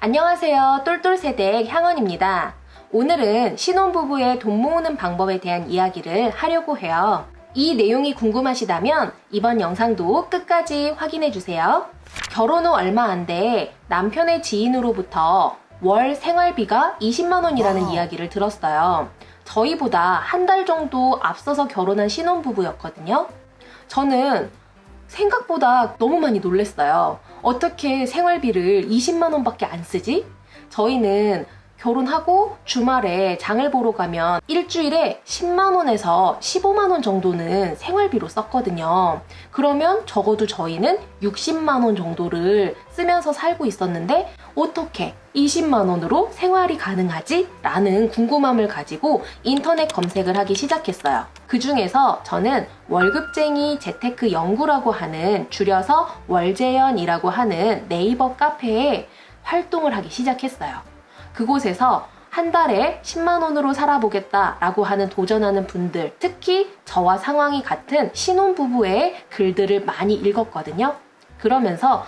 안녕하세요. 똘똘세댁 향언입니다. 오늘은 신혼부부의 돈 모으는 방법에 대한 이야기를 하려고 해요. 이 내용이 궁금하시다면 이번 영상도 끝까지 확인해주세요. 결혼 후 얼마 안 돼 남편의 지인으로부터 월 생활비가 20만원이라는 이야기를 들었어요. 저희보다 한 달 정도 앞서서 결혼한 신혼부부였거든요. 저는 생각보다 너무 많이 놀랐어요. 어떻게 생활비를 20만원 밖에 안 쓰지? 저희는 결혼하고 주말에 장을 보러 가면 일주일에 10만원에서 15만원 정도는 생활비로 썼거든요. 그러면 적어도 저희는 60만원 정도를 쓰면서 살고 있었는데 어떻게 20만원으로 생활이 가능하지? 라는 궁금함을 가지고 인터넷 검색을 하기 시작했어요. 그 중에서 저는 월급쟁이 재테크 연구라고 하는, 줄여서 월재연이라고 하는 네이버 카페에 활동을 하기 시작했어요. 그곳에서 한 달에 10만원으로 살아보겠다라고 하는 도전하는 분들, 특히 저와 상황이 같은 신혼부부의 글들을 많이 읽었거든요. 그러면서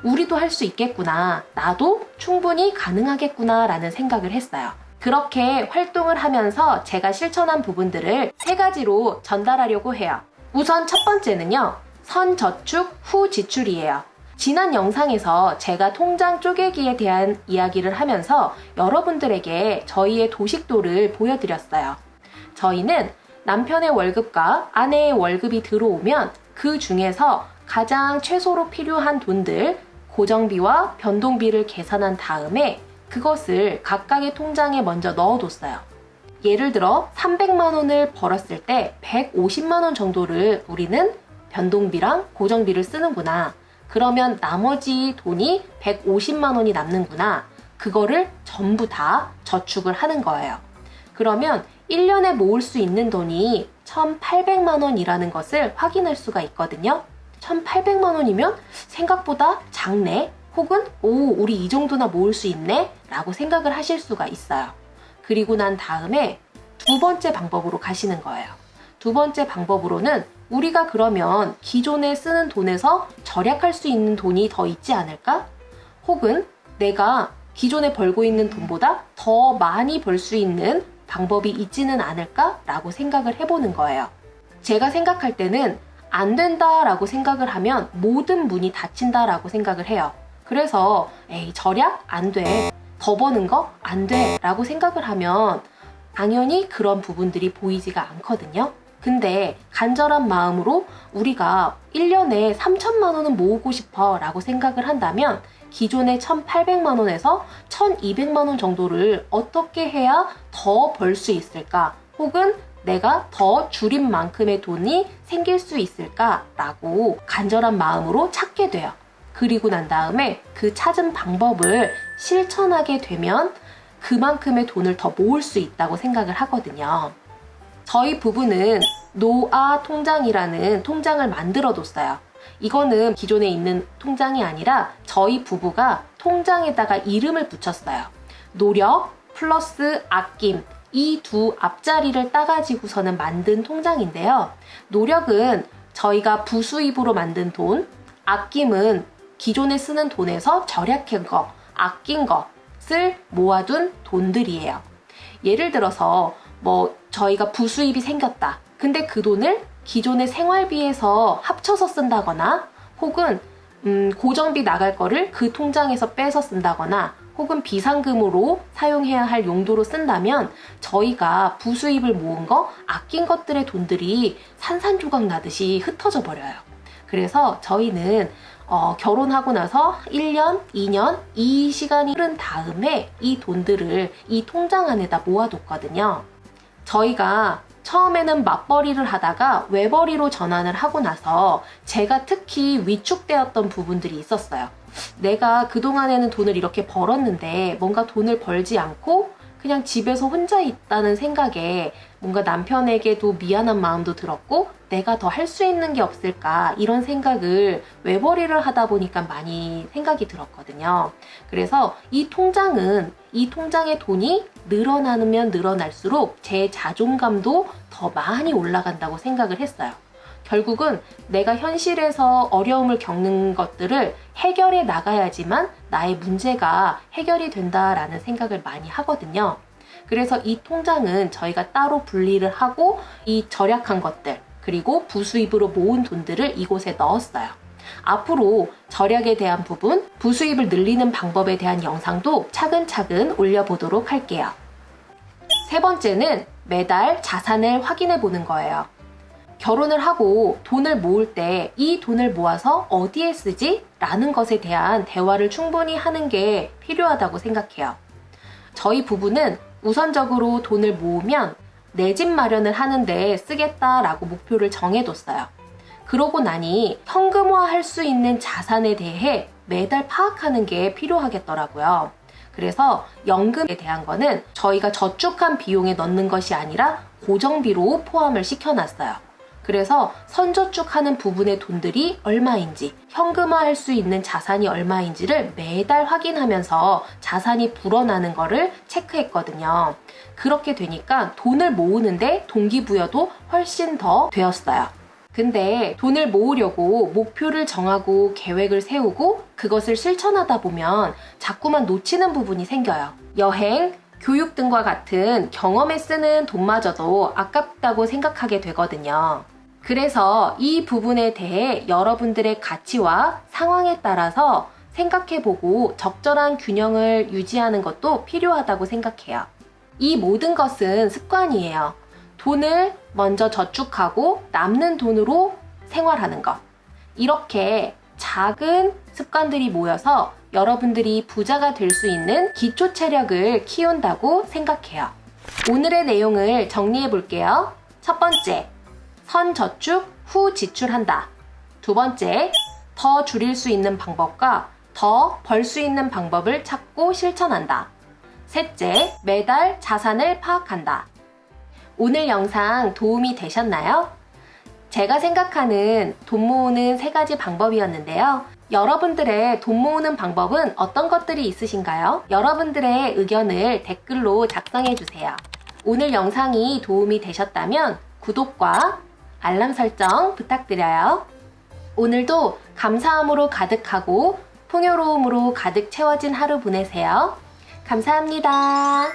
우리도 할 수 있겠구나, 나도 충분히 가능하겠구나 라는 생각을 했어요. 그렇게 활동을 하면서 제가 실천한 부분들을 3가지로 전달하려고 해요. 우선 첫 번째는요, 선저축 후 지출이에요. 지난 영상에서 제가 통장 쪼개기에 대한 이야기를 하면서 여러분들에게 저희의 도식도를 보여드렸어요. 저희는 남편의 월급과 아내의 월급이 들어오면 그 중에서 가장 최소로 필요한 돈들, 고정비와 변동비를 계산한 다음에 그것을 각각의 통장에 먼저 넣어뒀어요. 예를 들어 300만원을 벌었을 때 150만원 정도를 우리는 변동비랑 고정비를 쓰는구나. 그러면 나머지 돈이 150만원이 남는구나. 그거를 전부 다 저축을 하는 거예요. 그러면 1년에 모을 수 있는 돈이 1,800만원이라는 것을 확인할 수가 있거든요. 1,800만원이면 생각보다 작네? 혹은 우리 이 정도나 모을 수 있네? 라고 생각을 하실 수가 있어요. 그리고 난 다음에 두 번째 방법으로 가시는 거예요. 두 번째 방법으로는 우리가 그러면 기존에 쓰는 돈에서 절약할 수 있는 돈이 더 있지 않을까? 혹은 내가 기존에 벌고 있는 돈보다 더 많이 벌 수 있는 방법이 있지는 않을까? 라고 생각을 해보는 거예요. 제가 생각할 때는 안 된다라고 생각을 하면 모든 문이 닫힌다라고 생각을 해요. 그래서 절약? 안 돼. 더 버는 거? 안 돼. 라고 생각을 하면 당연히 그런 부분들이 보이지가 않거든요. 근데 간절한 마음으로 우리가 1년에 3천만원은 모으고 싶어 라고 생각을 한다면 기존의 1,800만원에서 1,200만원 정도를 어떻게 해야 더 벌 수 있을까? 혹은 내가 더 줄인 만큼의 돈이 생길 수 있을까? 라고 간절한 마음으로 찾게 돼요. 그리고 난 다음에 그 찾은 방법을 실천하게 되면 그만큼의 돈을 더 모을 수 있다고 생각을 하거든요. 저희 부부는 노아 통장이라는 통장을 만들어 뒀어요. 이거는 기존에 있는 통장이 아니라 저희 부부가 통장에다가 이름을 붙였어요. 노력 플러스 아낌, 이 두 앞자리를 따가지고서는 만든 통장인데요. 노력은 저희가 부수입으로 만든 돈, 아낌은 기존에 쓰는 돈에서 절약한 거, 아낀 것을 모아둔 돈들이에요. 예를 들어서 저희가 부수입이 생겼다. 근데 그 돈을 기존의 생활비에서 합쳐서 쓴다거나, 혹은 고정비 나갈 거를 그 통장에서 빼서 쓴다거나, 혹은 비상금으로 사용해야 할 용도로 쓴다면 저희가 부수입을 모은 거, 아낀 것들의 돈들이 산산조각 나듯이 흩어져 버려요. 그래서 저희는 결혼하고 나서 1년, 2년 이 시간이 흐른 다음에 이 돈들을 이 통장 안에다 모아뒀거든요. 저희가 처음에는 맞벌이를 하다가 외벌이로 전환을 하고 나서 제가 특히 위축되었던 부분들이 있었어요. 내가 그동안에는 돈을 이렇게 벌었는데 뭔가 돈을 벌지 않고 그냥 집에서 혼자 있다는 생각에 뭔가 남편에게도 미안한 마음도 들었고, 내가 더 할 수 있는 게 없을까, 이런 생각을 외벌이를 하다 보니까 많이 생각이 들었거든요. 그래서 이 통장의 돈이 늘어나면 늘어날수록 제 자존감도 더 많이 올라간다고 생각을 했어요. 결국은 내가 현실에서 어려움을 겪는 것들을 해결해 나가야지만 나의 문제가 해결이 된다라는 생각을 많이 하거든요. 그래서 이 통장은 저희가 따로 분리를 하고 이 절약한 것들 그리고 부수입으로 모은 돈들을 이곳에 넣었어요. 앞으로 절약에 대한 부분, 부수입을 늘리는 방법에 대한 영상도 차근차근 올려보도록 할게요. 세 번째는 매달 자산을 확인해 보는 거예요. 결혼을 하고 돈을 모을 때 이 돈을 모아서 어디에 쓰지? 라는 것에 대한 대화를 충분히 하는 게 필요하다고 생각해요. 저희 부부는 우선적으로 돈을 모으면 내 집 마련을 하는데 쓰겠다라고 목표를 정해뒀어요. 그러고 나니 현금화할 수 있는 자산에 대해 매달 파악하는 게 필요하겠더라고요. 그래서 연금에 대한 거는 저희가 저축한 비용에 넣는 것이 아니라 고정비로 포함을 시켜놨어요. 그래서 선저축하는 부분의 돈들이 얼마인지, 현금화할 수 있는 자산이 얼마인지를 매달 확인하면서 자산이 불어나는 거를 체크했거든요. 그렇게 되니까 돈을 모으는데 동기부여도 훨씬 더 되었어요. 근데 돈을 모으려고 목표를 정하고 계획을 세우고 그것을 실천하다 보면 자꾸만 놓치는 부분이 생겨요. 여행, 교육 등과 같은 경험에 쓰는 돈마저도 아깝다고 생각하게 되거든요. 그래서 이 부분에 대해 여러분들의 가치와 상황에 따라서 생각해보고 적절한 균형을 유지하는 것도 필요하다고 생각해요. 이 모든 것은 습관이에요. 돈을 먼저 저축하고 남는 돈으로 생활하는 것. 이렇게 작은 습관들이 모여서 여러분들이 부자가 될 수 있는 기초 체력을 키운다고 생각해요. 오늘의 내용을 정리해 볼게요. 첫 번째, 선저축 후 지출한다. 두 번째, 더 줄일 수 있는 방법과 더 벌 수 있는 방법을 찾고 실천한다. 셋째, 매달 자산을 파악한다. 오늘 영상 도움이 되셨나요? 제가 생각하는 돈 모으는 3가지 방법이었는데요. 여러분들의 돈 모으는 방법은 어떤 것들이 있으신가요? 여러분들의 의견을 댓글로 작성해주세요. 오늘 영상이 도움이 되셨다면 구독과 알람 설정 부탁드려요. 오늘도 감사함으로 가득하고 풍요로움으로 가득 채워진 하루 보내세요. 감사합니다.